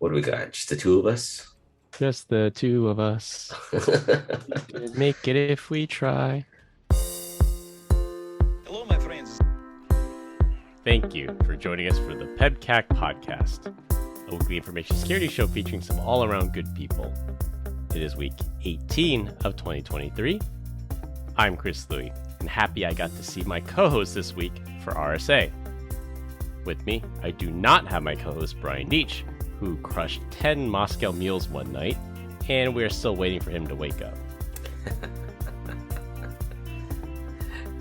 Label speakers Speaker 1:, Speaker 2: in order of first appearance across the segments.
Speaker 1: What do we got? Just the two of us?
Speaker 2: Just the two of us. We can make it if we try.
Speaker 3: Hello, my friends.
Speaker 2: Thank you for joining us for the PEBCAK Podcast, a weekly information security show featuring some all-around good people. It is week 18 of 2023. I'm Chris Louie, and happy I got to see my co-host this week for RSA. With me, I do not have my co-host Brian Deitch, who crushed 10 Moscow mules one night, and we're still waiting for him to wake up.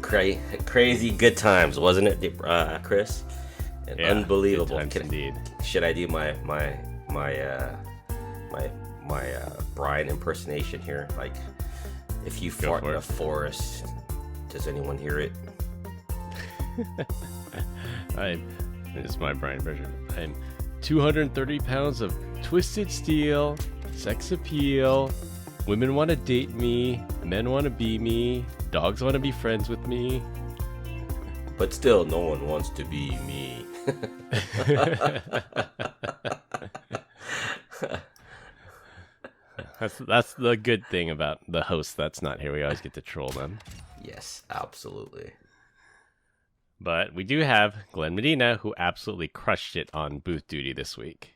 Speaker 1: Crazy good times, wasn't it, Chris? And
Speaker 2: Yeah,
Speaker 1: unbelievable.
Speaker 2: good times indeed.
Speaker 1: Should I do my Brian impersonation here? Like, if you fart in a forest, does anyone hear it?
Speaker 2: This is my Brian version. I'm 230 pounds of twisted steel, sex appeal. Women want to date me, men want to be me, dogs want to be friends with me.
Speaker 1: But still, no one wants to be me.
Speaker 2: That's the good thing about the host that's not here. We always get to troll them.
Speaker 1: Yes, absolutely.
Speaker 2: But we do have Glenn Medina, who absolutely crushed it on booth duty this week.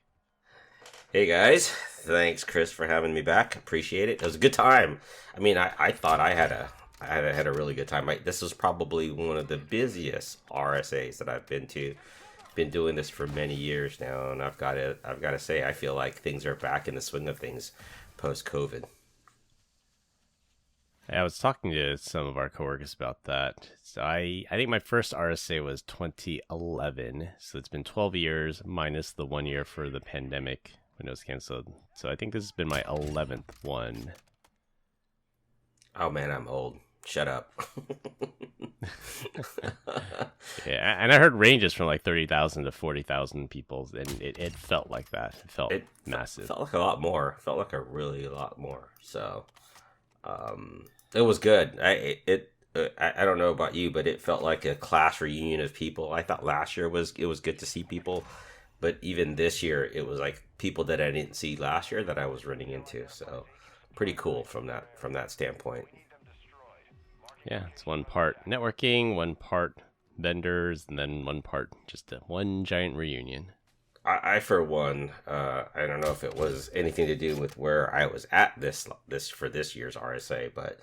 Speaker 1: Hey guys, thanks Chris for having me back. Appreciate it. It was a good time. I mean, I thought I had a really good time. This was probably one of the busiest RSAs that I've been to. Been doing this for many years now, and I've got to say, I feel like things are back in the swing of things post COVID.
Speaker 2: I was talking to some of our coworkers about that. So I think my first RSA was 2011. So it's been 12 years minus the 1 year for the pandemic when it was canceled. So I think this has been my 11th one.
Speaker 1: Oh man, I'm old. Shut up.
Speaker 2: Yeah, and I heard ranges from like 30,000 to 40,000 people, and it felt like that. It felt massive.
Speaker 1: It felt like a lot more. It felt like a really lot more. So, it was good. I don't know about you, but it felt like a class reunion of people. I thought last year it was good to see people, but even this year it was like people that I didn't see last year that I was running into. So, pretty cool from that standpoint.
Speaker 2: Yeah, it's one part networking, one part vendors, and then one part just one giant reunion.
Speaker 1: I for one, I don't know if it was anything to do with where I was at this for this year's RSA, but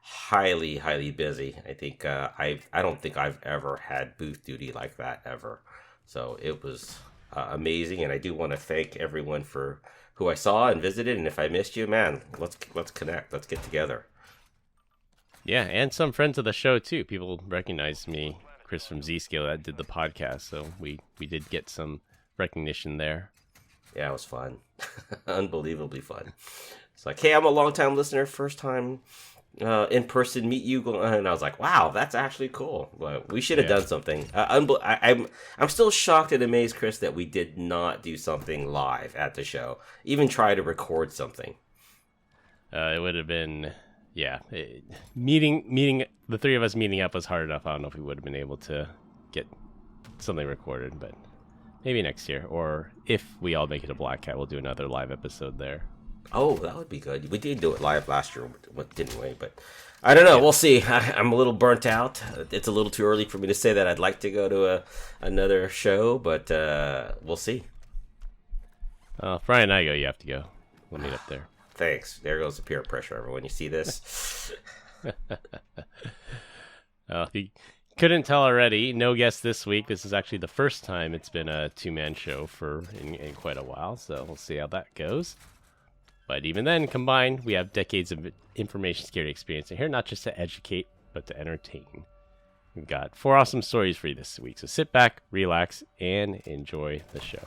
Speaker 1: highly busy. I think I don't think I've ever had booth duty like that ever. So it was amazing, and I do want to thank everyone for who I saw and visited. And if I missed you, man, let's connect. Let's get together.
Speaker 2: Yeah, and some friends of the show too. People recognized me, Chris from Zscale, that did the podcast, so we did get some recognition there.
Speaker 1: Yeah, it was fun. Unbelievably fun. It's like, hey, I'm a long-time listener, first time in person meet you, and I was like, wow, that's actually cool. But we should have done something. I'm still shocked and amazed, Chris, that we did not do something live at the show. Even try to record something.
Speaker 2: It would have been, meeting the three of us meeting up was hard enough. I don't know if we would have been able to get something recorded, but maybe next year, or if we all make it a Black Cat, we'll do another live episode there.
Speaker 1: Oh, that would be good. We did do it live last year, didn't we? But I don't know. We'll see. I'm a little burnt out. It's a little too early for me to say that I'd like to go to another show, but we'll see.
Speaker 2: Brian and I go. You have to go. We'll meet up there.
Speaker 1: Thanks. There goes the peer pressure. Everyone, you see this?
Speaker 2: If you couldn't tell already, no guest this week. This is actually the first time it's been a two-man show in quite a while, so we'll see how that goes. But even then, combined, we have decades of information security experience in here, not just to educate, but to entertain. We've got 4 awesome stories for you this week, so sit back, relax, and enjoy the show.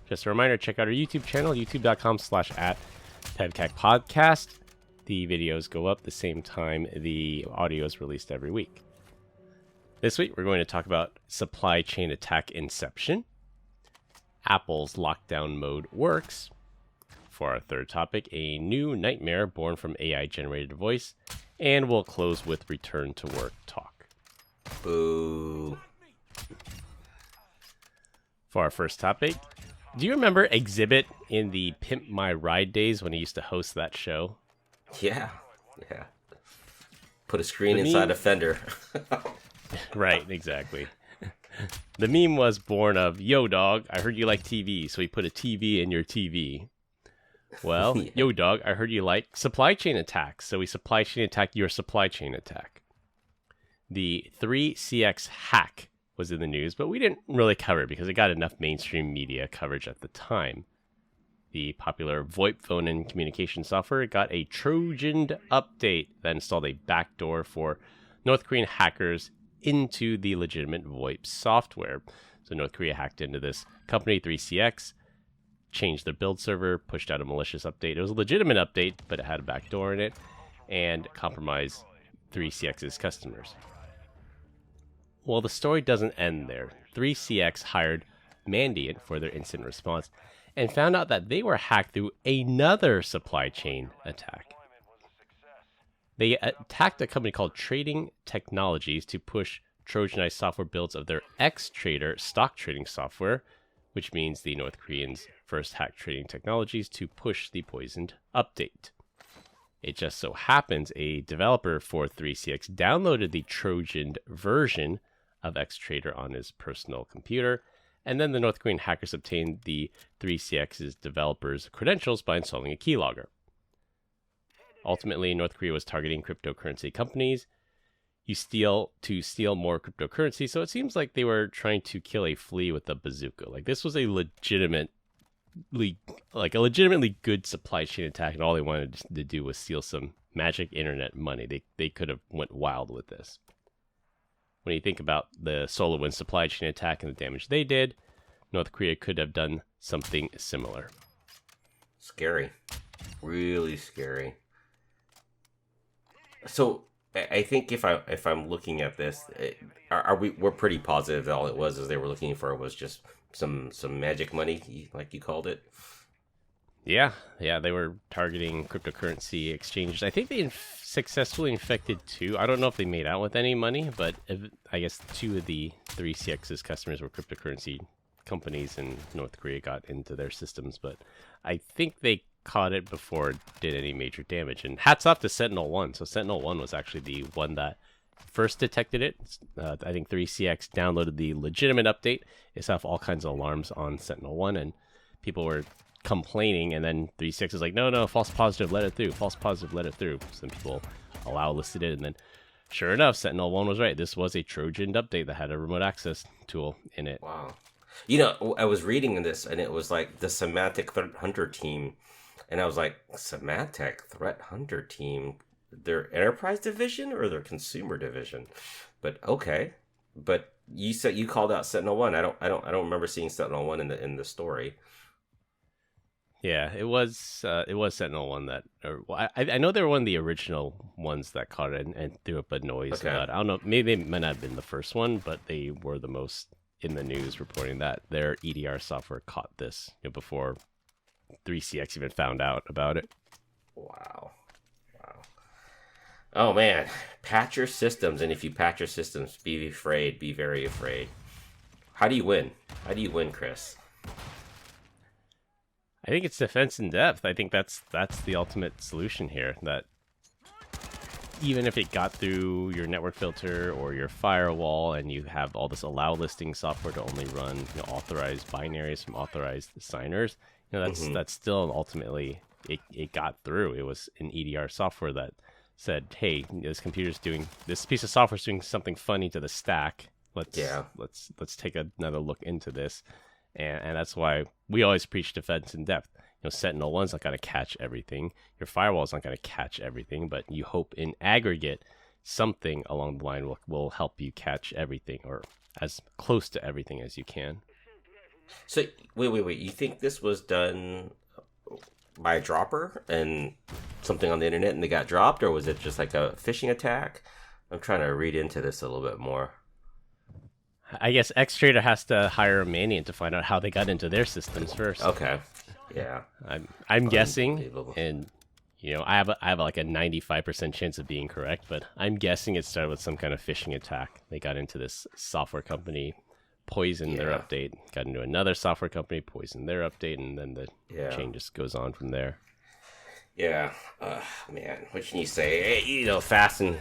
Speaker 2: Just a reminder, check out our YouTube channel, youtube.com/@PEBCAK Podcast. The videos go up the same time the audio is released every week. This week, we're going to talk about supply chain attack Inception. Apple's lockdown mode works. For our third topic, a new nightmare born from AI-generated voice. And we'll close with return to work talk.
Speaker 1: Boo.
Speaker 2: For our first topic, Do you remember Exhibit in the Pimp My Ride days when he used to host that show?
Speaker 1: Yeah. Put a screen inside a fender.
Speaker 2: Right, exactly. The meme was born of, yo, dog, I heard you like TV, so we put a TV in your TV. Well,
Speaker 1: Yeah.
Speaker 2: Yo, dog, I heard you like supply chain attacks, so we supply chain attacked your supply chain attack. The 3CX hack was in the news, but we didn't really cover it because it got enough mainstream media coverage at the time. The popular VoIP phone and communication software got a Trojan update that installed a backdoor for North Korean hackers into the legitimate VoIP software. So North Korea hacked into this company, 3CX, changed their build server, pushed out a malicious update. It was a legitimate update, but it had a backdoor in it, and compromised 3CX's customers. Well, the story doesn't end there. 3CX hired Mandiant for their incident response and found out that they were hacked through another supply chain attack. They attacked a company called Trading Technologies to push Trojanized software builds of their X-Trader stock trading software, which means the North Koreans first hacked Trading Technologies to push the poisoned update. It just so happens a developer for 3CX downloaded the Trojan version of X-Trader on his personal computer, and then the North Korean hackers obtained the 3CX's developers' credentials by installing a keylogger. Ultimately, North Korea was targeting cryptocurrency companies. You steal more cryptocurrency, so it seems like they were trying to kill a flea with a bazooka. Like, this was a legitimately good supply chain attack, and all they wanted to do was steal some magic internet money. They could have went wild with this. When you think about the SolarWinds supply chain attack and the damage they did, North Korea could have done something similar.
Speaker 1: Scary. Really scary. So I think if I'm looking at this, we're pretty positive that all it was is they were looking for was just some magic money, like you called it.
Speaker 2: Yeah, they were targeting cryptocurrency exchanges. I think they successfully infected 2. I don't know if they made out with any money, but I guess 2 of the 3CX's customers were cryptocurrency companies, and North Korea got into their systems. But I think they caught it before it did any major damage. And hats off to Sentinel-1. So Sentinel-1 was actually the one that first detected it. I think 3CX downloaded the legitimate update. It set off all kinds of alarms on Sentinel-1, and people were complaining, and then 3CX is like, no, false positive, let it through. False positive, let it through. Some people listed it, and then sure enough, Sentinel-1 was right. This was a Trojan update that had a remote access tool in it.
Speaker 1: Wow. You know, I was reading this, and it was like the Semantic Threat Hunter team, and I was like, Semantic Threat Hunter team, their enterprise division or their consumer division? But okay. But you said you called out Sentinel-1. I don't remember seeing Sentinel-1 in the story.
Speaker 2: Yeah, it was Sentinel-1 that. I know they were one of the original ones that caught it and threw up a noise.
Speaker 1: Okay.
Speaker 2: I don't know. Maybe they might not have been the first one, but they were the most in the news reporting that their EDR software caught this before 3CX even found out about it.
Speaker 1: Wow. Oh man, patch your systems, and if you patch your systems, be afraid. Be very afraid. How do you win? Chris?
Speaker 2: I think it's defense in depth. I think that's the ultimate solution here. That even if it got through your network filter or your firewall, and you have all this allow listing software to only run authorized binaries from authorized signers, that's still ultimately it got through. It was an EDR software that said, "Hey, this piece of software is doing something funny to the stack. Let's take another look into this." And that's why we always preach defense in depth. Sentinel-1's not going to catch everything. Your firewall's not going to catch everything, but you hope in aggregate something along the line will help you catch everything, or as close to everything as you can.
Speaker 1: So wait. You think this was done by a dropper and something on the internet and they got dropped, or was it just like a phishing attack? I'm trying to read into this a little bit more.
Speaker 2: I guess X-Trader has to hire a Mandiant to find out how they got into their systems first.
Speaker 1: Okay. Yeah.
Speaker 2: I'm guessing, and I have like a 95% chance of being correct, but I'm guessing it started with some kind of phishing attack. They got into this software company poison their update. Got into another software company, poison their update, and then the chain just goes on from there.
Speaker 1: Yeah, man, what can you say? Fast and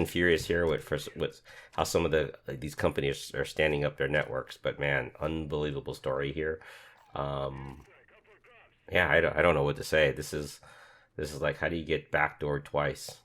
Speaker 1: Furious here with how some of these companies are standing up their networks. But man, unbelievable story here. I don't know what to say. This is like, how do you get backdoored twice?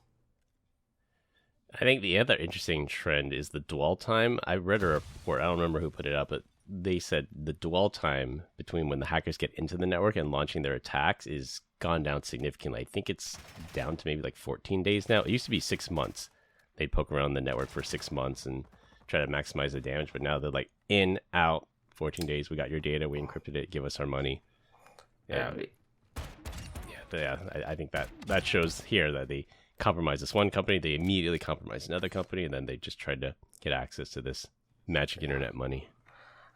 Speaker 2: I think the other interesting trend is the dwell time. I read a report, I don't remember who put it up, but they said the dwell time between when the hackers get into the network and launching their attacks is gone down significantly. I think it's down to maybe like 14 days now. It used to be 6 months. They'd poke around the network for 6 months and try to maximize the damage, but now they're like in, out, 14 days, we got your data, we encrypted it, give us our money. I think that shows here that they compromise this one company, they immediately compromise another company, and then they just tried to get access to this magic internet money.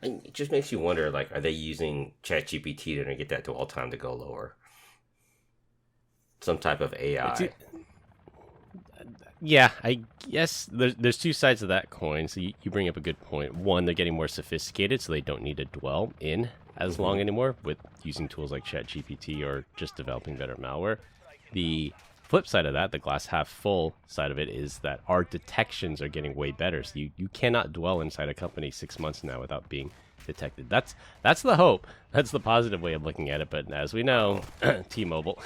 Speaker 1: It just makes you wonder, like, are they using ChatGPT to get that dwell time to go lower? Some type of AI.
Speaker 2: Yeah, I guess there's two sides of that coin. So you bring up a good point. One, they're getting more sophisticated, so they don't need to dwell in as long anymore with using tools like ChatGPT or just developing better malware. The flip side of that, the glass half full side of it, is that our detections are getting way better. So you cannot dwell inside a company 6 months now without being detected. That's the hope. That's the positive way of looking at it. But as we know, T-Mobile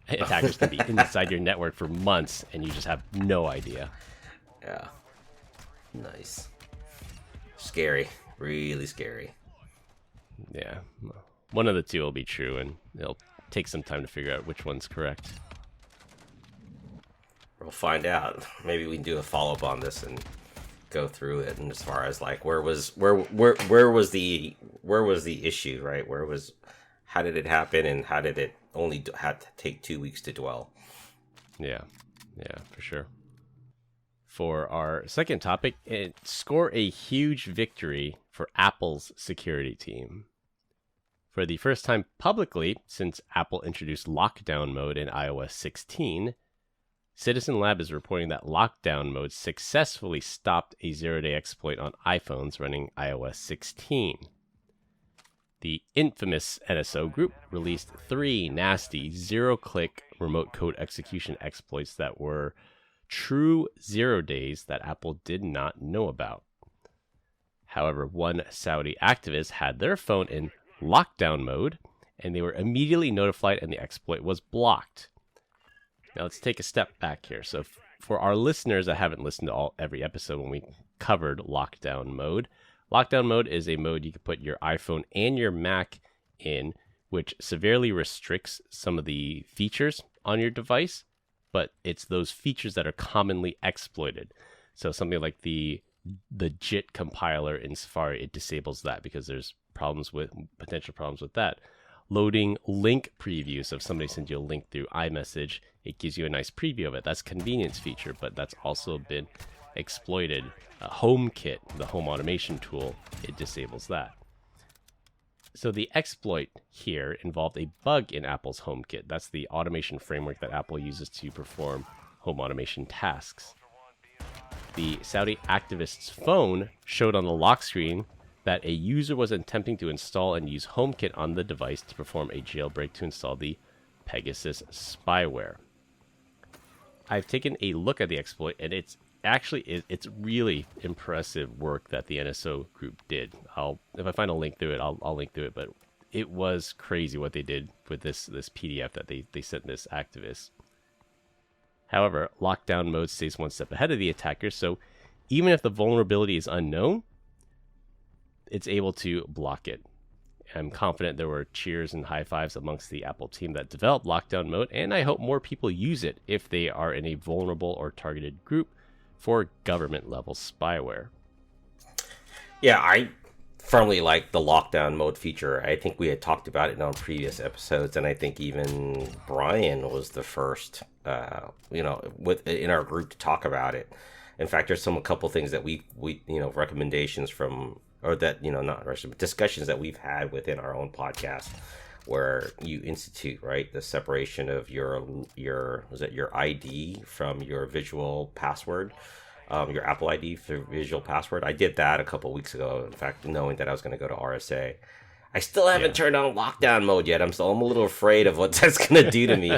Speaker 2: attackers can be inside your network for months and you just have no idea.
Speaker 1: Yeah. Nice. Scary. Really scary.
Speaker 2: Yeah. One of the two will be true, and it'll take some time to figure out which one's correct.
Speaker 1: We'll find out. Maybe we can do a follow-up on this and go through it. And as far as like where was the issue, right? How did it happen, and how did it only have to take 2 weeks to dwell?
Speaker 2: Yeah, for sure. For our second topic, score a huge victory for Apple's security team. For the first time publicly since Apple introduced lockdown mode in iOS 16, Citizen Lab is reporting that lockdown mode successfully stopped a zero-day exploit on iPhones running iOS 16. The infamous NSO group released 3 nasty zero-click remote code execution exploits that were true 0 days that Apple did not know about. However, one Saudi activist had their phone in lockdown mode, and they were immediately notified and the exploit was blocked. Now let's take a step back here. So for our listeners that haven't listened to every episode when we covered lockdown mode is a mode you can put your iPhone and your Mac in, which severely restricts some of the features on your device, but it's those features that are commonly exploited. So something like the JIT compiler in Safari, it disables that because there's potential problems with that. Loading link previews. So if somebody sends you a link through iMessage, it gives you a nice preview of it. That's a convenience feature, but that's also been exploited. HomeKit, the home automation tool, it disables that. So the exploit here involved a bug in Apple's HomeKit. That's the automation framework that Apple uses to perform home automation tasks. The Saudi activist's phone showed on the lock screen that a user was attempting to install and use HomeKit on the device to perform a jailbreak to install the Pegasus spyware. I've taken a look at the exploit, and it's really impressive work that the NSO group did. If I find a link through it, I'll link through it, but it was crazy what they did with this PDF that they sent this activist. However, lockdown mode stays one step ahead of the attacker, so even if the vulnerability is unknown, it's able to block it. I'm confident there were cheers and high fives amongst the Apple team that developed lockdown mode, and I hope more people use it if they are in a vulnerable or targeted group for government-level spyware.
Speaker 1: Yeah, I firmly like the lockdown mode feature. I think we had talked about it on previous episodes, and I think even Brian was the first, in our group to talk about it. In fact, there's a couple things that we recommendations from, or that, discussions that we've had within our own podcast, where you institute, right, the separation of your ID from your visual password. your Apple ID through visual password. I did that a couple weeks ago. In fact, knowing that I was going to go to RSA. I still haven't turned on lockdown mode yet. I'm a little afraid of what that's going to do to me.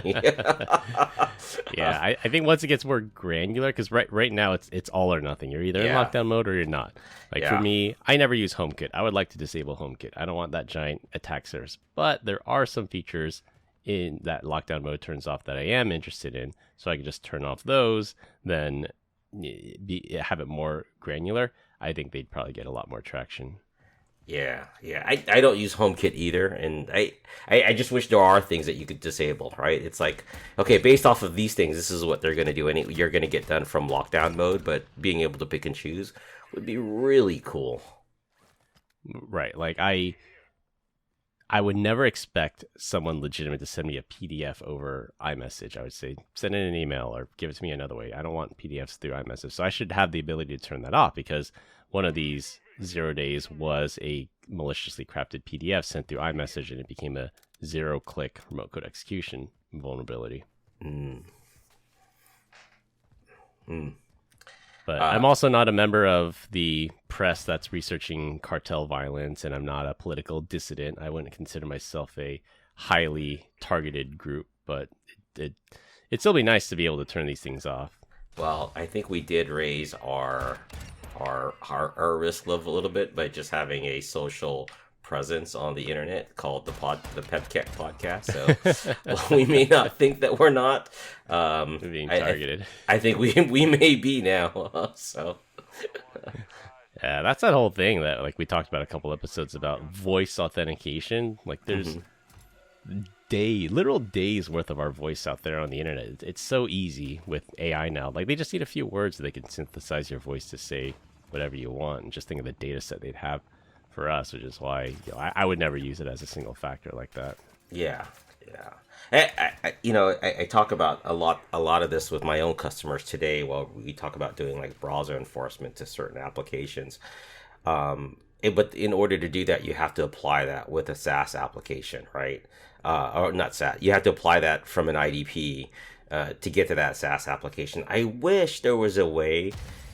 Speaker 2: I think once it gets more granular, because right now it's all or nothing. You're either in lockdown mode or you're not. Like for me, I never use HomeKit. I would like to disable HomeKit. I don't want that giant attack surface. But there are some features in that lockdown mode turns off that I am interested in. So I can just turn off those, then have it more granular. I think they'd probably get a lot more traction.
Speaker 1: Yeah. I don't use HomeKit either, and I just wish there are things that you could disable, right? It's like, okay, based off of these things, this is what they're going to do, and you're going to get done from lockdown mode, but being able to pick and choose would be really cool.
Speaker 2: Right. Like, I would never expect someone legitimate to send me a PDF over iMessage. I would say, send in an email or give it to me another way. I don't want PDFs through iMessage. So I should have the ability to turn that off, because one of these 0 days was a maliciously crafted PDF sent through iMessage, and it became a 0-click remote code execution vulnerability. But I'm also not a member of the press that's researching cartel violence, and I'm not a political dissident. I wouldn't consider myself a highly targeted group, but it'd still be nice to be able to turn these things off.
Speaker 1: Well, I think we did raise our risk level a little bit by just having a social presence on the internet called the PEBCAK Podcast. So we may not think that we're not
Speaker 2: being targeted.
Speaker 1: I think we may be now. So
Speaker 2: yeah, that's that whole thing that like we talked about a couple episodes about voice authentication. Like there's literal days worth of our voice out there on the internet. It's so easy with AI now. Like they just need a few words that they can synthesize your voice to say whatever you want. And just think of the data set they'd have for us, which is why I would never use it as a single factor like that.
Speaker 1: Yeah. I talk about a lot of this with my own customers today while we talk about doing like browser enforcement to certain applications. But in order to do that, you have to apply that with a SaaS application, right? Or not SaaS. You have to apply that from an IDP to get to that SaaS application. I wish there was a way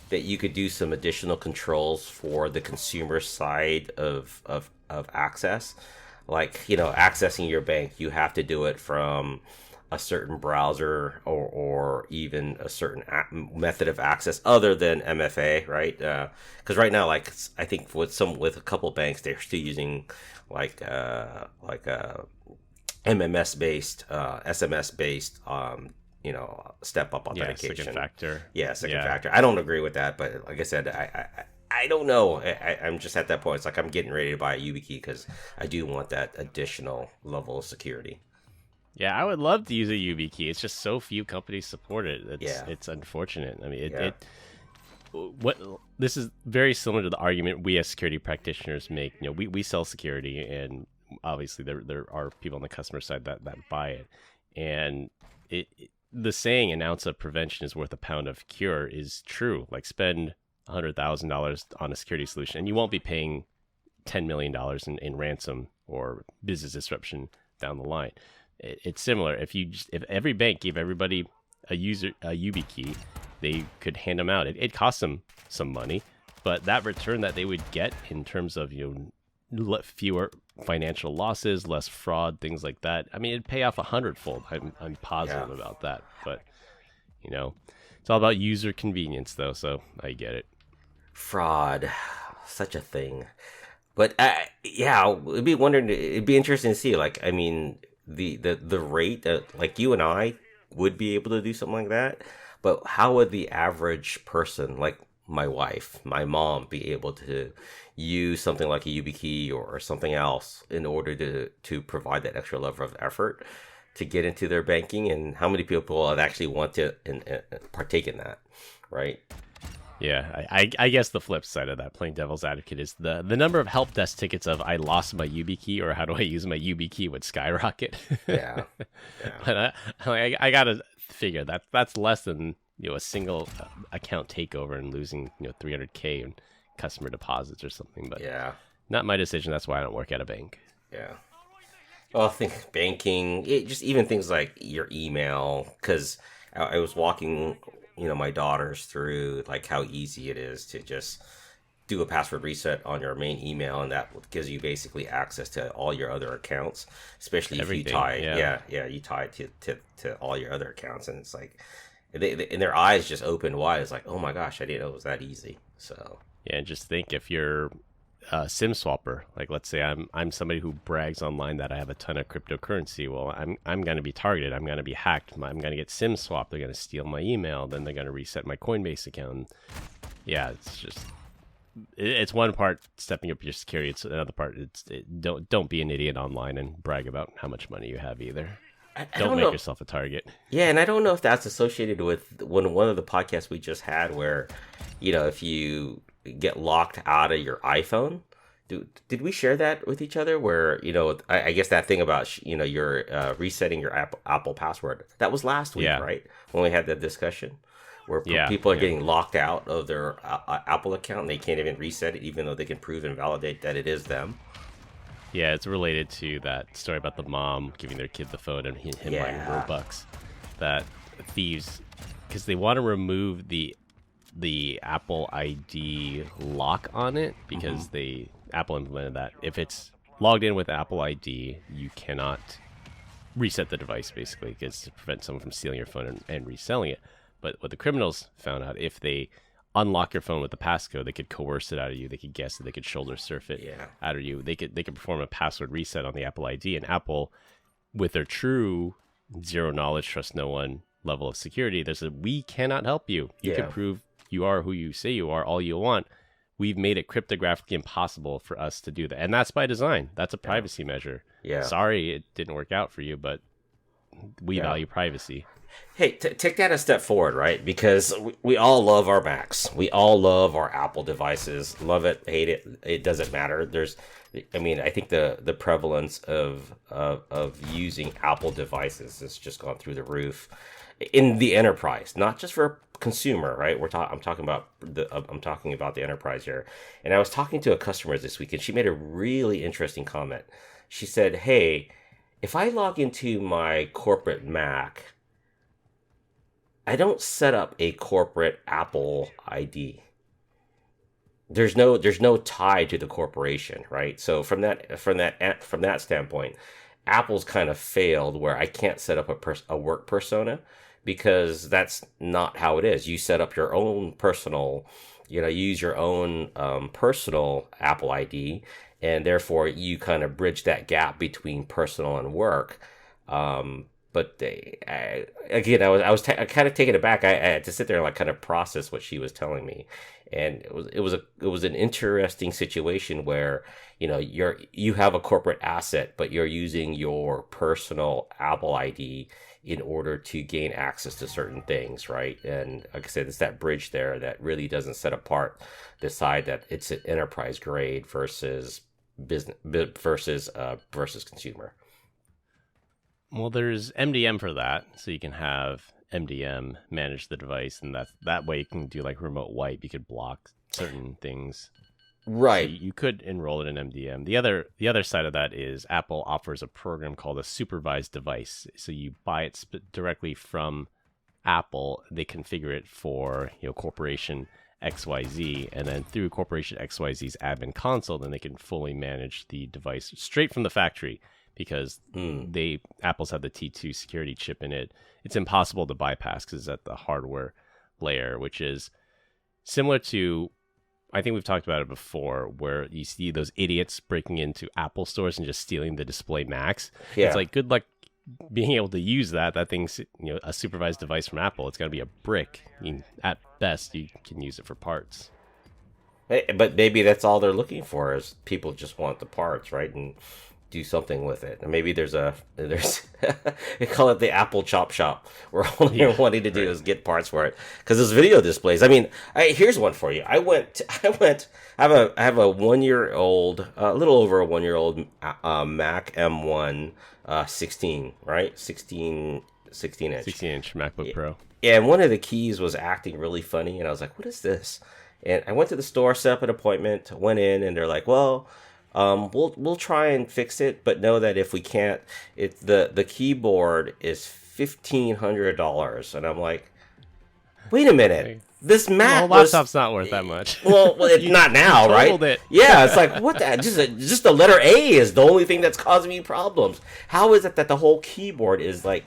Speaker 1: that you could do some additional controls for the consumer side of access. Like, accessing your bank, you have to do it from a certain browser or even a certain method of access other than MFA, right? Because right now, like I think with a couple banks, they're still using like MMS based, SMS based, step up authentication.
Speaker 2: Second factor.
Speaker 1: Yeah, second factor. I don't agree with that, but like I said, I don't know. I'm just at that point. It's like I'm getting ready to buy a YubiKey because I do want that additional level of security.
Speaker 2: Yeah, I would love to use a YubiKey. It's just so few companies support it. It's unfortunate. I mean, this is very similar to the argument we as security practitioners make. We sell security, and obviously there are people on the customer side that buy it. And the saying, an ounce of prevention is worth a pound of cure, is true. Like, spend $100,000 on a security solution, and you won't be paying $10 million in ransom or business disruption down the line. It's similar. If every bank gave everybody a YubiKey, they could hand them out. It costs them some money, but that return that they would get in terms of fewer financial losses, less fraud, things like that. I mean, it'd pay off 100-fold. I'm positive about that. But it's all about user convenience, though. So I get it.
Speaker 1: Fraud, such a thing. But it'd be interesting to see. Like, I mean, the rate that like you and I would be able to do something like that, but how would the average person, like my wife, my mom, be able to use something like a YubiKey or something else in order to provide that extra level of effort to get into their banking? And how many people would actually want to partake in that, right?
Speaker 2: Yeah, I guess the flip side of that, playing devil's advocate, is the number of help desk tickets of I lost my YubiKey or how do I use my YubiKey would skyrocket.
Speaker 1: Yeah.
Speaker 2: But I gotta figure that's less than a single account takeover and losing $300K in customer deposits or something. But not my decision. That's why I don't work at a bank.
Speaker 1: Yeah. Well, I think banking, just even things like your email, because I was walking my daughters through like how easy it is to just do a password reset on your main email, and that gives you basically access to all your other accounts, especially if you tie, you tie it to all your other accounts, and it's like and their eyes just open wide. It's like, oh my gosh, I didn't know it was that easy. So
Speaker 2: yeah, and just think if you're a SIM swapper, like let's say I'm somebody who brags online that I have a ton of cryptocurrency. Well, I'm going to be targeted. I'm going to be hacked. I'm going to get SIM swapped. They're going to steal my email. Then they're going to reset my Coinbase account. Yeah, it's one part stepping up your security. It's another part. Don't be an idiot online and brag about how much money you have either. Don't make yourself a target.
Speaker 1: Yeah, and I don't know if that's associated with one of the podcasts we just had where, if you get locked out of your iPhone. Did we share that with each other? Where I guess that thing about you're resetting your Apple password, that was last week, right? When we had that discussion, where people are getting locked out of their Apple account and they can't even reset it, even though they can prove and validate that it is them.
Speaker 2: Yeah, it's related to that story about the mom giving their kid the phone and him buying Robux. That thieves, because they want to remove the Apple ID lock on it, because Apple implemented that. If it's logged in with Apple ID, you cannot reset the device, basically, because to prevent someone from stealing your phone and reselling it. But what the criminals found out, if they unlock your phone with the passcode, they could coerce it out of you. They could guess it. They could shoulder surf it out of you. They could perform a password reset on the Apple ID, and Apple, with their true zero knowledge, trust no one level of security, we cannot help you. You can prove you are who you say you are all you want. We've made it cryptographically impossible for us to do that. And that's by design. That's a privacy measure. Yeah. Sorry it didn't work out for you, but we value privacy.
Speaker 1: Hey, take that a step forward, right? Because we all love our Macs. We all love our Apple devices. Love it, hate it. It doesn't matter. I think the prevalence of using Apple devices has just gone through the roof in the enterprise, not just for consumer, right? I'm talking about the enterprise here. And I was talking to a customer this week, and she made a really interesting comment. She said, "Hey, if I log into my corporate Mac, I don't set up a corporate Apple ID. There's no tie to the corporation, right? So from that standpoint, Apple's kind of failed where I can't set up a work persona, because that's not how it is. You set up your own personal, use your own personal Apple ID, and therefore you kind of bridge that gap between personal and work. But I was kind of taken aback. I had to sit there and like kind of process what she was telling me, and it was an interesting situation where you have a corporate asset, but you're using your personal Apple ID in order to gain access to certain things, right? And like I said, it's that bridge there that really doesn't set apart, decide that it's an enterprise grade versus business versus consumer.
Speaker 2: Well, there's MDM for that, so you can have MDM manage the device, and that way you can do like remote wipe. You could block certain things.
Speaker 1: Right.
Speaker 2: So you could enroll it in MDM. The other side of that is Apple offers a program called a supervised device. So you buy it directly from Apple. They configure it for corporation XYZ, and then through corporation XYZ's admin console, then they can fully manage the device straight from the factory. Because Apple's have the T2 security chip in it. It's impossible to bypass because it's at the hardware layer, which is similar to, I think we've talked about it before, where you see those idiots breaking into Apple stores and just stealing the display Macs. Yeah. It's like, good luck being able to use that. That thing's a supervised device from Apple. It's going to be a brick. At best, you can use it for parts.
Speaker 1: But maybe that's all they're looking for, is people just want the parts, right? And do something with it. And maybe there's they call it the Apple chop shop, where all you're wanting to do is get parts for it, because there's video displays. Here's one for you. I have a 1 year old, a little over a 1 year old Mac M1 16, right? 16 inch
Speaker 2: 16 inch MacBook Pro.
Speaker 1: Yeah, and one of the keys was acting really funny, and I was like, what is this? And I went to the store, set up an appointment, went in, and they're like, well, we'll try and fix it, but know that if we can't, the keyboard is $1,500. And I'm like, wait a minute. This Mac
Speaker 2: laptop's not worth that much.
Speaker 1: Well, it's not now, right?
Speaker 2: It.
Speaker 1: Yeah, it's like, what the? Just the letter A is the only thing that's causing me problems. How is it that the whole keyboard is like,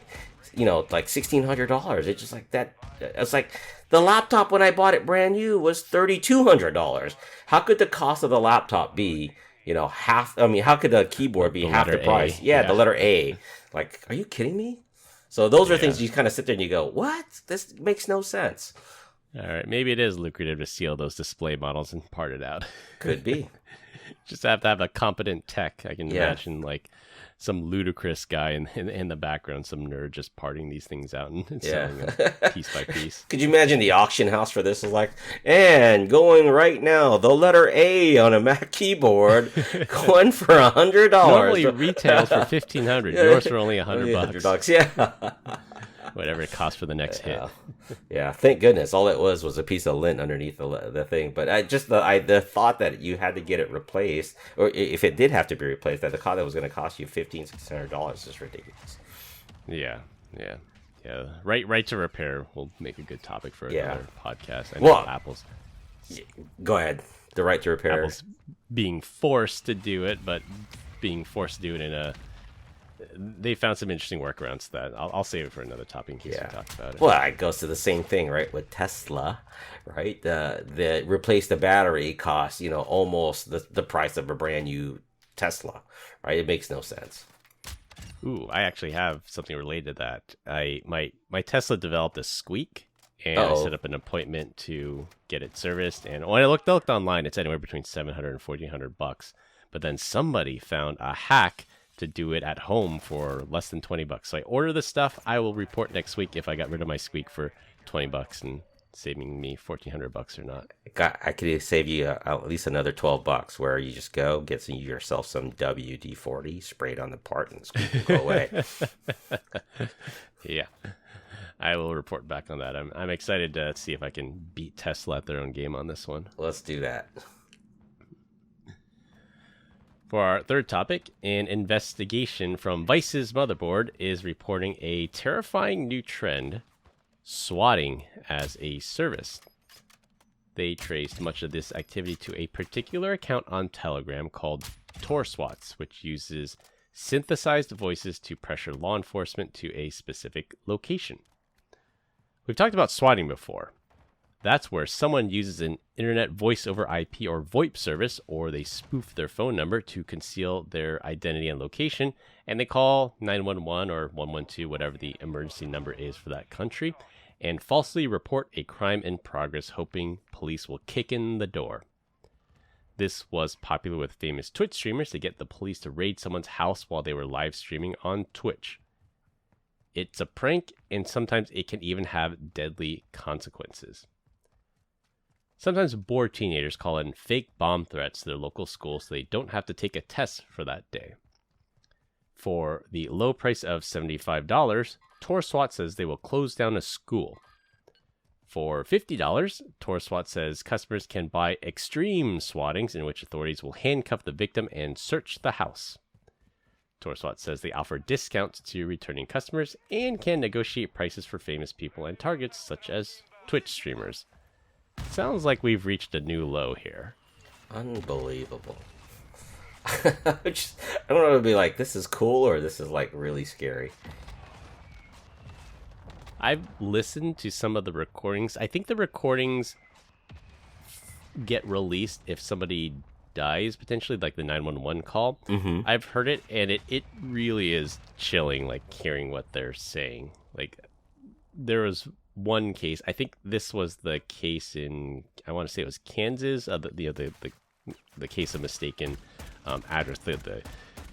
Speaker 1: like $1,600? It's just like that. It's like the laptop when I bought it brand new was $3,200. How could the cost of the laptop be, half? I mean, how could the keyboard be half the price? Yeah, the letter A. Like, are you kidding me? So those are things you kind of sit there and you go, what? This makes no sense.
Speaker 2: All right, maybe it is lucrative to steal those display models and part it out.
Speaker 1: Could be.
Speaker 2: Just have to have a competent tech. I can imagine like some ludicrous guy in the background, some nerd just parting these things out and selling them piece by piece.
Speaker 1: Could you imagine the auction house for this is like, and going right now, the letter A on a Mac keyboard going for $100.
Speaker 2: Normally retails for $1,500. Yours for only $100.
Speaker 1: Yeah.
Speaker 2: Whatever it costs for the next hit.
Speaker 1: Yeah, thank goodness. All it was a piece of lint underneath the thing. But the thought that you had to get it replaced, or if it did have to be replaced, that the cost that was going to cost you $1,600 is ridiculous.
Speaker 2: Yeah. Right to repair will make a good topic for another podcast. I know Apple's.
Speaker 1: Go ahead. The right to repair.
Speaker 2: Apple's being forced to do it, but being forced to do it in a. They found some interesting workarounds to that. I'll save it for another topic in case we talk about it.
Speaker 1: Well, it goes to the same thing, right? With Tesla, right? The replace the battery costs, almost the price of a brand new Tesla, right? It makes no sense.
Speaker 2: Ooh, I actually have something related to that. My Tesla developed a squeak, and I set up an appointment to get it serviced. And when I looked online, it's anywhere between $700 and $1,400. But then somebody found a hack to do it at home for less than $20. So I order the stuff. I will report next week if I got rid of my squeak for $20 and saving me $1,400 or not.
Speaker 1: I could save you at least another $12, where you just go get yourself some WD-40, spray it on the part, and the squeak will go away.
Speaker 2: Yeah, I will report back on that. I'm excited to see if I can beat Tesla at their own game on this one.
Speaker 1: Let's do that.
Speaker 2: For our third topic, an investigation from Vice's motherboard is reporting a terrifying new trend, swatting as a service. They traced much of this activity to a particular account on Telegram called Tor Swats, which uses synthesized voices to pressure law enforcement to a specific location. We've talked about swatting before. That's where someone uses an internet voice over IP or VoIP service, or they spoof their phone number to conceal their identity and location, and they call 911 or 112, whatever the emergency number is for that country, and falsely report a crime in progress, hoping police will kick in the door. This was popular with famous Twitch streamers to get the police to raid someone's house while they were live streaming on Twitch. It's a prank, and sometimes it can even have deadly consequences. Sometimes bored teenagers call in fake bomb threats to their local school so they don't have to take a test for that day. For the low price of $75, Tor SWAT says they will close down a school. For $50, Tor SWAT says customers can buy extreme swattings in which authorities will handcuff the victim and search the house. Tor SWAT says they offer discounts to returning customers and can negotiate prices for famous people and targets such as Twitch streamers. Sounds like we've reached a new low here.
Speaker 1: Unbelievable. I don't know to be like, this is cool or this is like really scary.
Speaker 2: I've listened to some of the recordings. I think the recordings get released if somebody dies, potentially, like the 911 call.
Speaker 1: Mm-hmm.
Speaker 2: I've heard it, and it really is chilling, like hearing what they're saying. Like, there was one case, I think this was the case in, I want to say it was Kansas, the case of mistaken address. The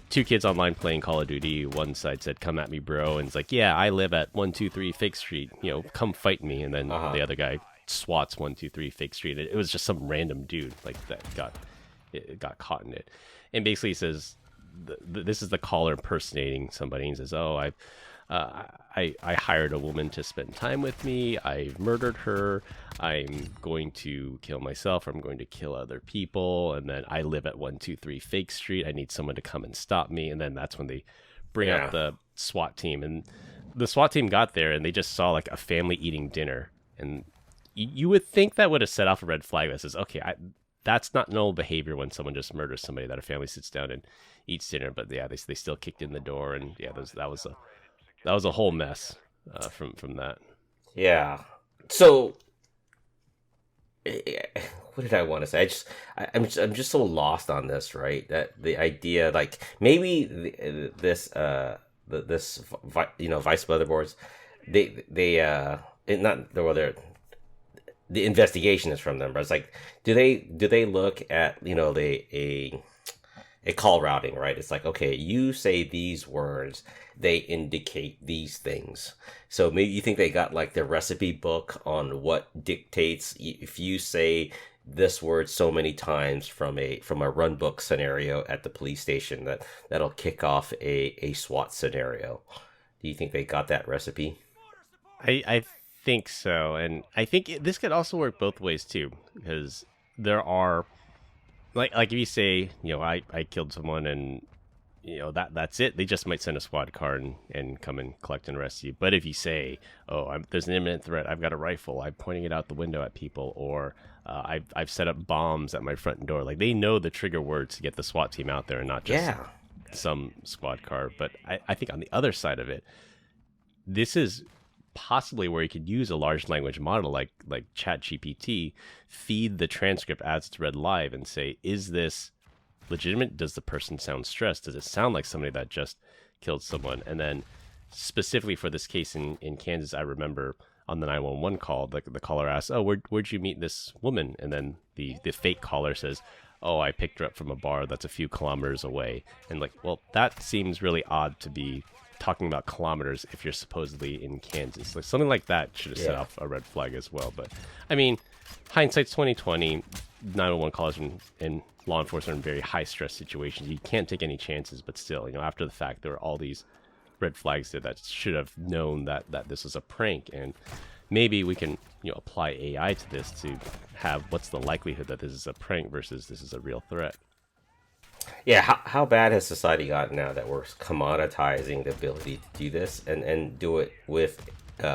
Speaker 2: two kids online playing Call of Duty. One side said, "Come at me, bro," and it's like, "Yeah, I live at 123 Fake Street. Come fight me." And then the other guy swats 123 Fake Street. It was just some random dude like that got caught in it. And basically, he says, "This is the caller impersonating somebody." And says, "Oh, I hired a woman to spend time with me. I murdered her. I'm going to kill myself. Or I'm going to kill other people. And then I live at 123 Fake Street. I need someone to come and stop me." And then that's when they bring out the SWAT team. And the SWAT team got there and they just saw like a family eating dinner. And you would think that would have set off a red flag that says, okay, that's not normal behavior when someone just murders somebody, that a family sits down and eats dinner. But yeah, they still kicked in the door, and yeah, that was a whole mess from that.
Speaker 1: Yeah. So, what did I want to say? I'm just so lost on this, right? That the idea, like maybe this vice motherboards, they're the investigation is from them, but it's like, do they look at a call routing, right? It's like, okay, you say these words, they indicate these things. So maybe you think they got like the recipe book on what dictates if you say this word so many times from a run book scenario at the police station, that'll kick off a SWAT scenario. Do you think they got that recipe?
Speaker 2: I think so, and I think this could also work both ways too, because there are like if you say, I killed someone and that's it, they just might send a squad car and come and collect and arrest you. But if you say, there's an imminent threat, I've got a rifle, I'm pointing it out the window at people, or I've set up bombs at my front door, like they know the trigger words to get the SWAT team out there and not just some squad car. But I think on the other side of it, this is possibly where you could use a large language model like ChatGPT, feed the transcript as it's read live and say, is this legitimate? Does the person sound stressed? Does it sound like somebody that just killed someone? And then specifically for this case in Kansas, I remember on the 911 call, the caller asks, where'd you meet this woman? And then the fake caller says, I picked her up from a bar that's a few kilometers away. And like, well, that seems really odd to be talking about kilometers if you're supposedly in Kansas. Like something like that should have set off a red flag as well. But I mean, hindsight's 2020. 911 callers and law enforcement in very high stress situations, you can't take any chances. But still, after the fact, there were all these red flags there that should have known that this was a prank. And maybe we can apply AI to this to have what's the likelihood that this is a prank versus this is a real threat.
Speaker 1: Yeah, how bad has society gotten now that we're commoditizing the ability to do this and do it with,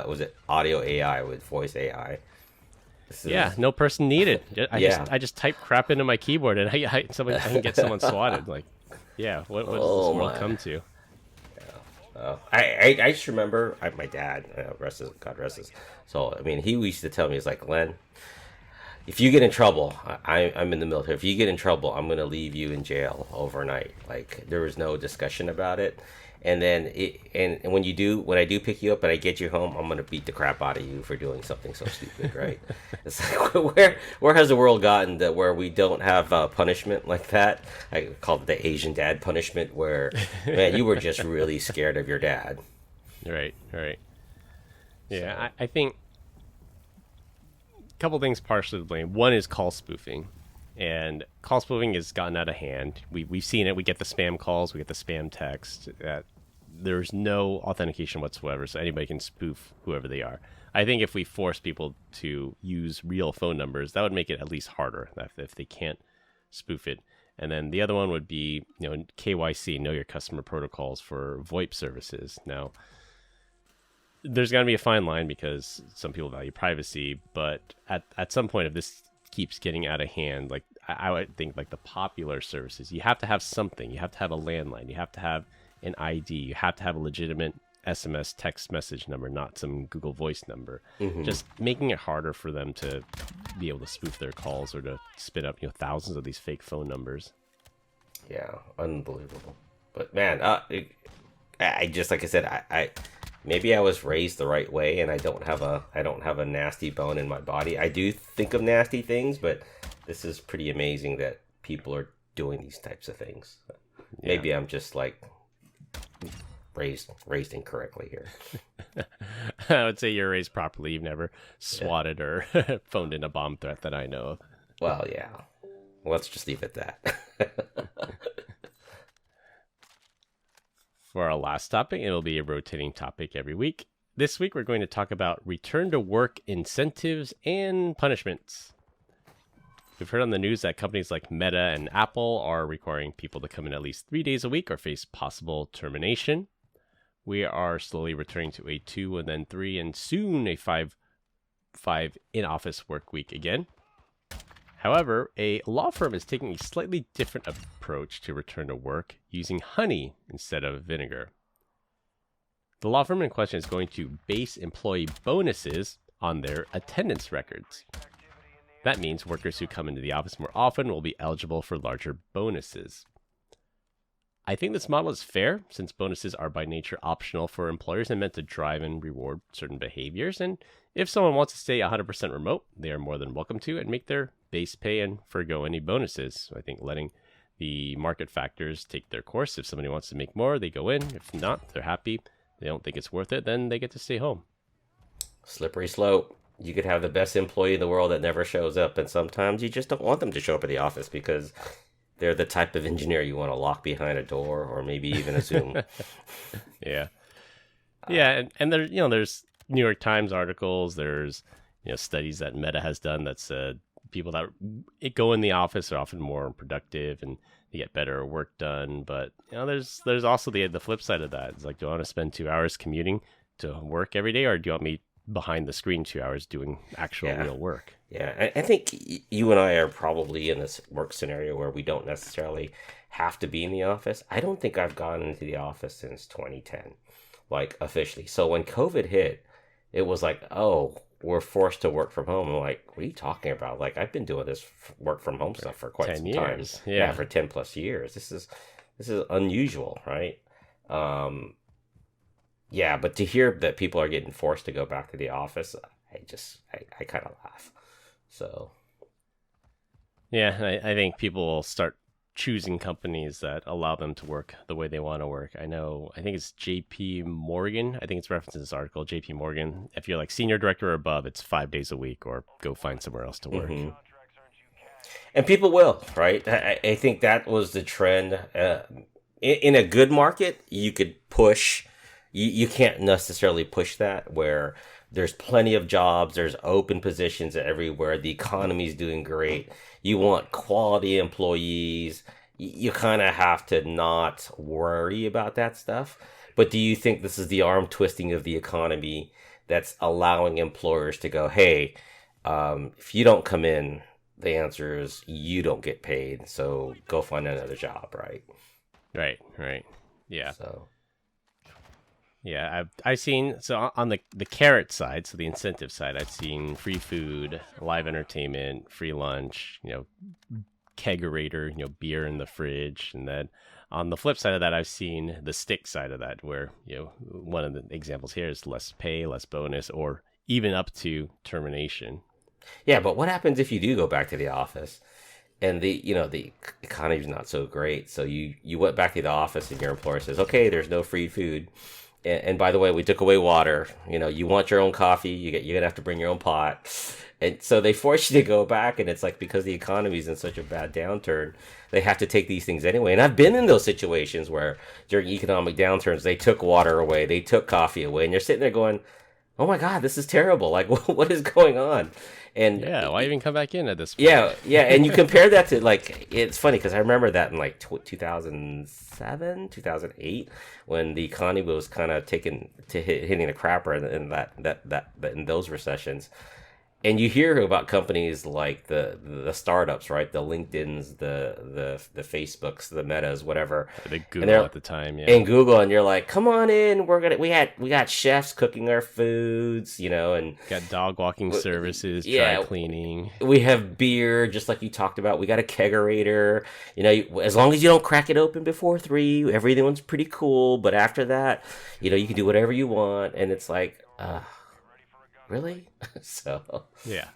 Speaker 1: was it audio AI, with voice AI?
Speaker 2: No person needed. I just type crap into my keyboard and I can get someone swatted. Like, what does this world come to?
Speaker 1: Yeah. I just remember my dad, God rest his soul. I mean, he used to tell me, he's like, Glenn, if you get in trouble, I'm in the military. If you get in trouble, I'm going to leave you in jail overnight. Like, there was no discussion about it. And then when I do pick you up and I get you home, I'm going to beat the crap out of you for doing something so stupid, right? It's like, where has the world gotten that where we don't have punishment like that? I call it the Asian dad punishment, where, man, you were just really scared of your dad.
Speaker 2: Right. Yeah, I think couple things partially to blame. One is call spoofing, and call spoofing has gotten out of hand. We've seen it. We get the spam calls, we get the spam text. There's no authentication whatsoever, so anybody can spoof whoever they are. I think if we force people to use real phone numbers, that would make it at least harder if they can't spoof it. And then the other one would be, KYC, know your customer protocols for VoIP services. Now, there's got to be a fine line because some people value privacy, but at some point, if this keeps getting out of hand, like I would think like the popular services, you have to have something. You have to have a landline. You have to have an ID. You have to have a legitimate SMS text message number, not some Google Voice number. Mm-hmm. Just making it harder for them to be able to spoof their calls or to spin up thousands of these fake phone numbers.
Speaker 1: Yeah, unbelievable. But man, I just, like I said, I maybe I was raised the right way, and I don't have a nasty bone in my body. I do think of nasty things, but this is pretty amazing that people are doing these types of things. Yeah. Maybe I'm just like raised incorrectly here.
Speaker 2: I would say you're raised properly. You've never swatted or phoned in a bomb threat that I know of.
Speaker 1: Well, yeah. Let's just leave it at that.
Speaker 2: For our last topic, it'll be a rotating topic every week. This week, we're going to talk about return to work incentives and punishments. We've heard on the news that companies like Meta and Apple are requiring people to come in at least 3 days a week or face possible termination. We are slowly returning to a 2 and then 3 and soon a 5 5 in-office work week again. However, a law firm is taking a slightly different approach to return to work using honey instead of vinegar. The law firm in question is going to base employee bonuses on their attendance records. That means workers who come into the office more often will be eligible for larger bonuses. I think this model is fair since bonuses are by nature optional for employers and meant to drive and reward certain behaviors. And if someone wants to stay 100% remote, they are more than welcome to and make their base pay and forgo any bonuses. So I think letting the market factors take their course. If somebody wants to make more, they go in. If not, they're happy. They don't think it's worth it, then they get to stay home.
Speaker 1: Slippery slope. You could have the best employee in the world that never shows up, and sometimes you just don't want them to show up at the office because they're the type of engineer you want to lock behind a door or maybe even a Zoom.
Speaker 2: Yeah. Yeah, and there, there's New York Times articles, there's studies that Meta has done that said people that go in the office are often more productive and they get better work done. But there's also the flip side of that. It's like, do I want to spend 2 hours commuting to work every day, or do you want me behind the screen 2 hours doing actual real work?
Speaker 1: Yeah, I think you and I are probably in this work scenario where we don't necessarily have to be in the office. I don't think I've gone into the office since 2010, like officially. So when COVID hit, it was like, oh, we're forced to work from home. I'm like, what are you talking about? Like, I've been doing this work from home stuff for quite some time. Yeah, for 10 plus years. This is unusual, right? Yeah, but to hear that people are getting forced to go back to the office, I kind of laugh. So,
Speaker 2: yeah, I think people will start choosing companies that allow them to work the way they want to work. I think it's JP Morgan. I think it's referenced in this article, JP Morgan. If you're like senior director or above, it's 5 days a week, or go find somewhere else to work.
Speaker 1: Mm-hmm. And people will, right? I think that was the trend. In a good market, you could push. You can't necessarily push that where there's plenty of jobs, there's open positions everywhere, the economy's doing great. You want quality employees. You kind of have to not worry about that stuff. But do you think this is the arm twisting of the economy that's allowing employers to go, hey, if you don't come in, the answer is you don't get paid, so go find another job, right?
Speaker 2: Right. Yeah.
Speaker 1: So.
Speaker 2: Yeah, I've seen, so on the carrot side, so the incentive side, I've seen free food, live entertainment, free lunch, kegerator, beer in the fridge. And then on the flip side of that, I've seen the stick side of that, where, one of the examples here is less pay, less bonus, or even up to termination.
Speaker 1: Yeah, but what happens if you do go back to the office and the economy's not so great? So you went back to the office and your employer says, okay, there's no free food. And by the way, we took away water. You want your own coffee. You're gonna have to bring your own pot. And so they force you to go back, and it's like because the economy's in such a bad downturn, they have to take these things anyway. And I've been in those situations where during economic downturns, they took water away, they took coffee away, and you're sitting there going, "Oh my God, this is terrible! Like, what is going on?" And
Speaker 2: yeah, why even come back in at this point?
Speaker 1: Yeah, and you compare that to, like, it's funny because I remember that in like 2007, 2008, when the economy was kind of hitting the crapper in those recessions. And you hear about companies like the startups, right? The LinkedIn's, the Facebooks, the Metas, whatever.
Speaker 2: The Google at the time, yeah.
Speaker 1: And Google, and you're like, come on in. We got chefs cooking our foods, and
Speaker 2: got dog walking services, dry cleaning.
Speaker 1: We have beer, just like you talked about. We got a kegerator. As long as you don't crack it open before 3, everyone's pretty cool. But after that, you can do whatever you want. And it's like, really? So
Speaker 2: yeah.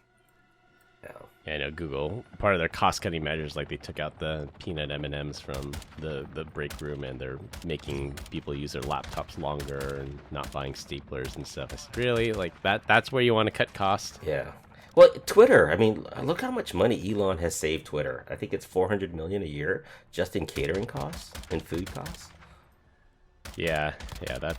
Speaker 2: I know Google, part of their cost-cutting measures, like they took out the peanut M&Ms from the break room, and they're making people use their laptops longer and not buying staplers and stuff. I said, really? Like that's where you want to cut costs?
Speaker 1: Yeah. Well, Twitter, I mean, look how much money Elon has saved Twitter. I think it's $400 million a year just in catering costs and food costs.
Speaker 2: Yeah,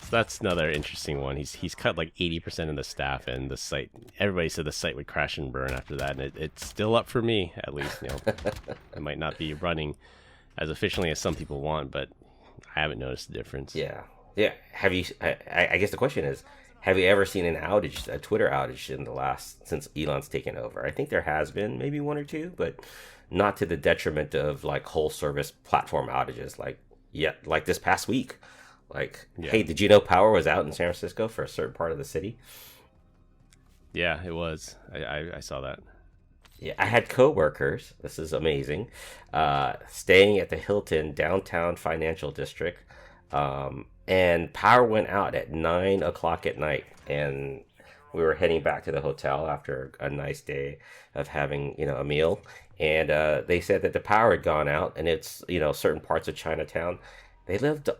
Speaker 2: that's another interesting one. He's cut like 80% of the staff, and the site. Everybody said the site would crash and burn after that, and it's still up for me, at least. It might not be running as efficiently as some people want, but I haven't noticed the difference.
Speaker 1: Yeah. Have you? I guess the question is have you ever seen an outage, a Twitter outage since Elon's taken over? I think there has been maybe one or two, but not to the detriment of like whole service platform outages like this past week. Like, hey, did you know power was out in San Francisco for a certain part of the city?
Speaker 2: Yeah, it was. I saw that.
Speaker 1: Yeah, I had coworkers. This is amazing. Staying at the Hilton downtown financial district, and power went out at 9 o'clock at night, and we were heading back to the hotel after a nice day of having a meal, and they said that the power had gone out, and it's certain parts of Chinatown.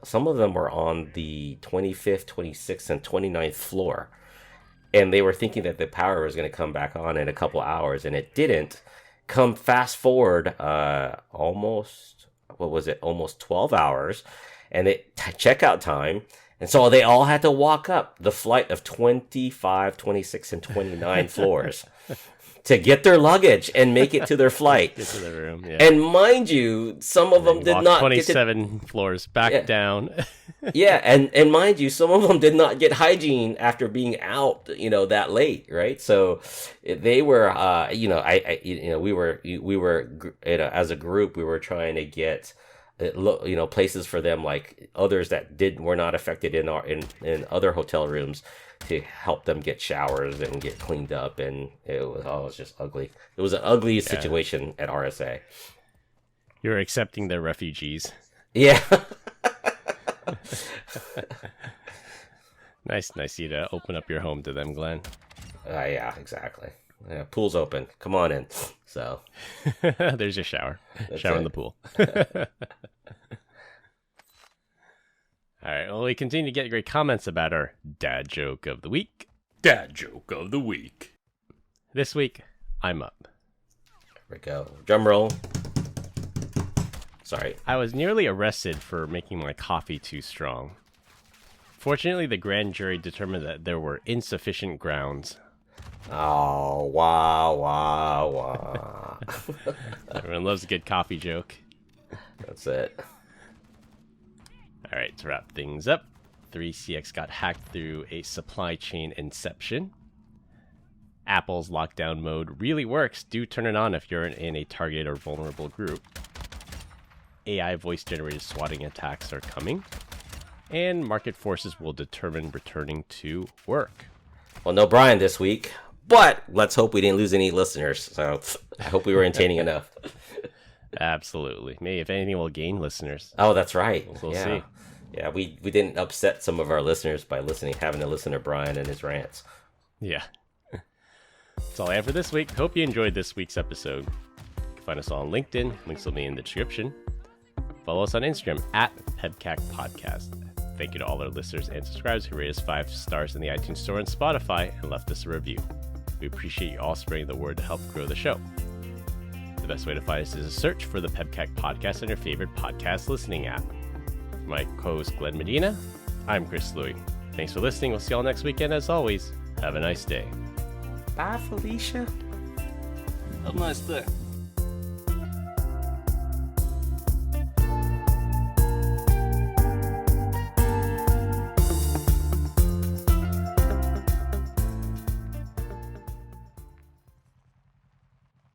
Speaker 1: Some of them were on the 25th, 26th, and 29th floor. And they were thinking that the power was going to come back on in a couple hours, and it didn't. Come fast forward almost 12 hours, and checkout time. And so they all had to walk up the flight of 25, 26, and 29 floors to get their luggage and make it to their flight.
Speaker 2: Get to their room, yeah.
Speaker 1: And mind you, some of them did not
Speaker 2: 27 floors back down.
Speaker 1: Yeah, and mind you, some of them did not get hygiene after being out, that late, right? So they were, we were, as a group, we were trying to get, places for them, like others that were not affected in other hotel rooms, to help them get showers and get cleaned up, and it was just ugly. It was an ugly situation at RSA.
Speaker 2: You're accepting their refugees.
Speaker 1: Yeah.
Speaker 2: Nice you to open up your home to them, Glenn.
Speaker 1: Yeah, exactly. Yeah, pool's open. Come on in. So
Speaker 2: there's your shower. Shower in the pool. All right. Well, we continue to get great comments about our dad joke of the week.
Speaker 3: Dad joke of the week.
Speaker 2: This week, I'm up.
Speaker 1: Here we go. Drum roll. Sorry.
Speaker 2: I was nearly arrested for making my coffee too strong. Fortunately, the grand jury determined that there were insufficient grounds.
Speaker 1: Oh, wow.
Speaker 2: Everyone loves a good coffee joke.
Speaker 1: That's it.
Speaker 2: All right, to wrap things up, 3CX got hacked through a supply chain Inception. Apple's lockdown mode really works. Do turn it on if you're in a target or vulnerable group. AI voice-generated swatting attacks are coming. And market forces will determine returning to work.
Speaker 1: Well, no Brian this week, but let's hope we didn't lose any listeners. So I hope we were entertaining enough.
Speaker 2: Absolutely. Maybe if anything, we'll gain listeners.
Speaker 1: Oh, that's right.
Speaker 2: We'll see.
Speaker 1: Yeah, we didn't upset some of our listeners by having to listen to Brian and his rants.
Speaker 2: Yeah. That's all I have for this week. Hope you enjoyed this week's episode. You can find us all on LinkedIn. Links will be in the description. Follow us on Instagram at PEBCAK Podcast. Thank you to all our listeners and subscribers who rated us 5 stars in the iTunes Store and Spotify and left us a review. We appreciate you all spreading the word to help grow the show. The best way to find us is a search for the PEBCAK Podcast on your favorite podcast listening app. For my co-host Glenn Medina, I'm Chris Louie. Thanks for listening. We'll see you all next weekend. As always, have a nice day.
Speaker 1: Bye, Felicia.
Speaker 3: Have a nice day.